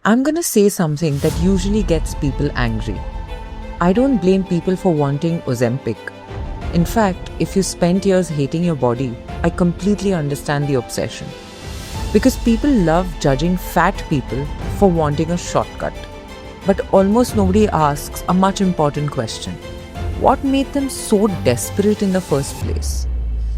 I'm gonna say something that usually gets people angry. I don't blame people for wanting Ozempic. In fact, if you spent years hating your body, I completely understand the obsession. Because people love judging fat people for wanting a shortcut. But almost nobody asks a much important question. What made them so desperate in the first place?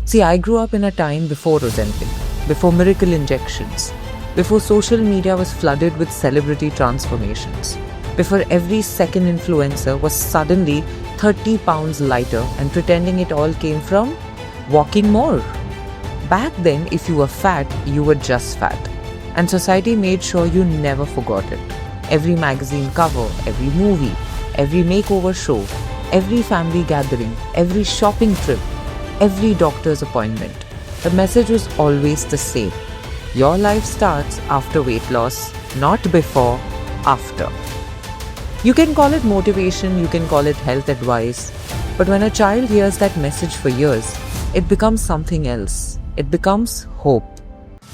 See, I grew up in a time before Ozempic, before miracle injections, before social media was flooded with celebrity transformations, before every second influencer was suddenly 30 pounds lighter and pretending it all came from walking more. Back then, if you were fat, you were just fat. And society made sure you never forgot it. Every magazine cover, every movie, every makeover show, every family gathering, every shopping trip, every doctor's appointment. The message was always the same. Your life starts after weight loss, not before, after. You can call it motivation, you can call it health advice, but when a child hears that message for years, it becomes something else. It becomes hope.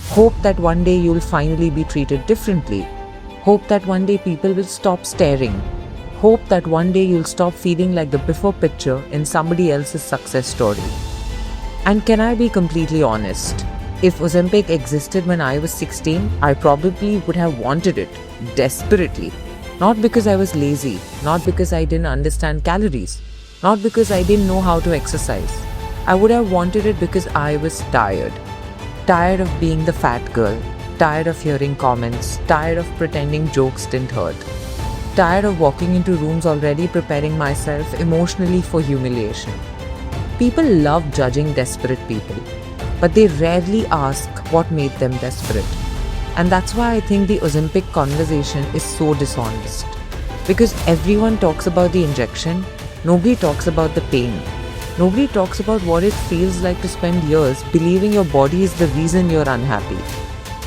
Hope that one day you'll finally be treated differently. Hope that one day people will stop staring. Hope that one day you'll stop feeling like the before picture in somebody else's success story. And can I be completely honest? If Ozempic existed when I was 16, I probably would have wanted it desperately. Not because I was lazy, not because I didn't understand calories, not because I didn't know how to exercise. I would have wanted it because I was tired. Tired of being the fat girl, tired of hearing comments, tired of pretending jokes didn't hurt. Tired of walking into rooms already preparing myself emotionally for humiliation. People love judging desperate people, but they rarely ask what made them desperate. And that's why I think the Ozempic conversation is so dishonest. Because everyone talks about the injection, nobody talks about the pain. Nobody talks about what it feels like to spend years believing your body is the reason you're unhappy.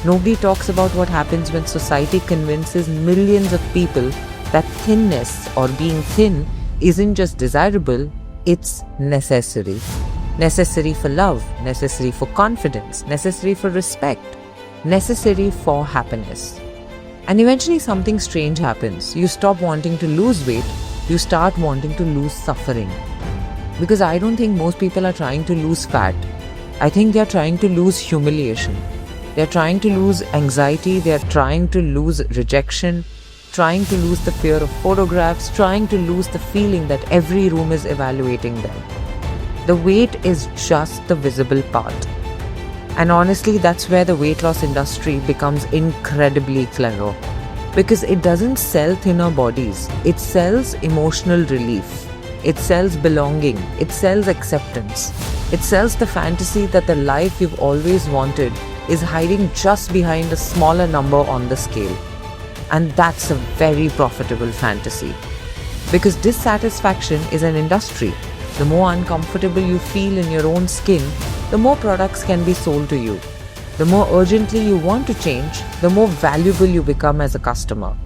Nobody talks about what happens when society convinces millions of people that thinness or being thin isn't just desirable, it's necessary. Necessary for love, necessary for confidence, necessary for respect, necessary for happiness. And eventually something strange happens. You stop wanting to lose weight, you start wanting to lose suffering. Because I don't think most people are trying to lose fat. I think they are trying to lose humiliation. They are trying to lose anxiety, they are trying to lose rejection, trying to lose the fear of photographs, trying to lose the feeling that every room is evaluating them. The weight is just the visible part. And honestly, that's where the weight loss industry becomes incredibly clever. Because it doesn't sell thinner bodies, it sells emotional relief. It sells belonging, it sells acceptance. It sells the fantasy that the life you've always wanted is hiding just behind a smaller number on the scale. And that's a very profitable fantasy. Because dissatisfaction is an industry. The more uncomfortable you feel in your own skin, the more products can be sold to you. The more urgently you want to change, the more valuable you become as a customer.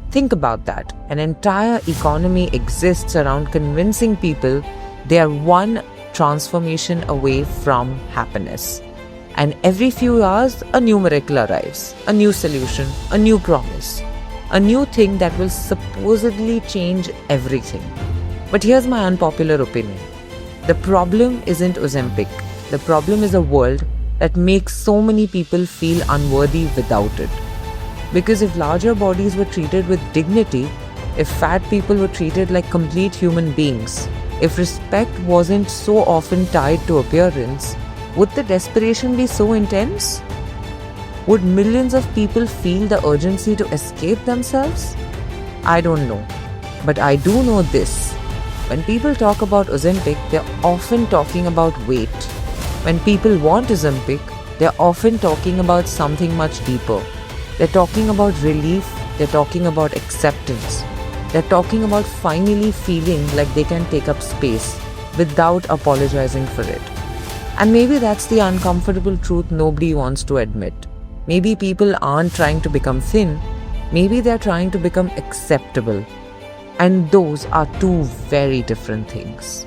Think about that. An entire economy exists around convincing people they are one transformation away from happiness. And every few hours, a new miracle arrives, a new solution, a new promise, a new thing that will supposedly change everything. But here's my unpopular opinion. The problem isn't Ozempic. The problem is a world that makes so many people feel unworthy without it. Because if larger bodies were treated with dignity, if fat people were treated like complete human beings, if respect wasn't so often tied to appearance, would the desperation be so intense? Would millions of people feel the urgency to escape themselves? I don't know. But I do know this. When people talk about Ozempic, they're often talking about weight. When people want Ozempic, they're often talking about something much deeper. They're talking about relief, they're talking about acceptance. They're talking about finally feeling like they can take up space without apologizing for it. And maybe that's the uncomfortable truth nobody wants to admit. Maybe people aren't trying to become thin, maybe they're trying to become acceptable. And those are two very different things.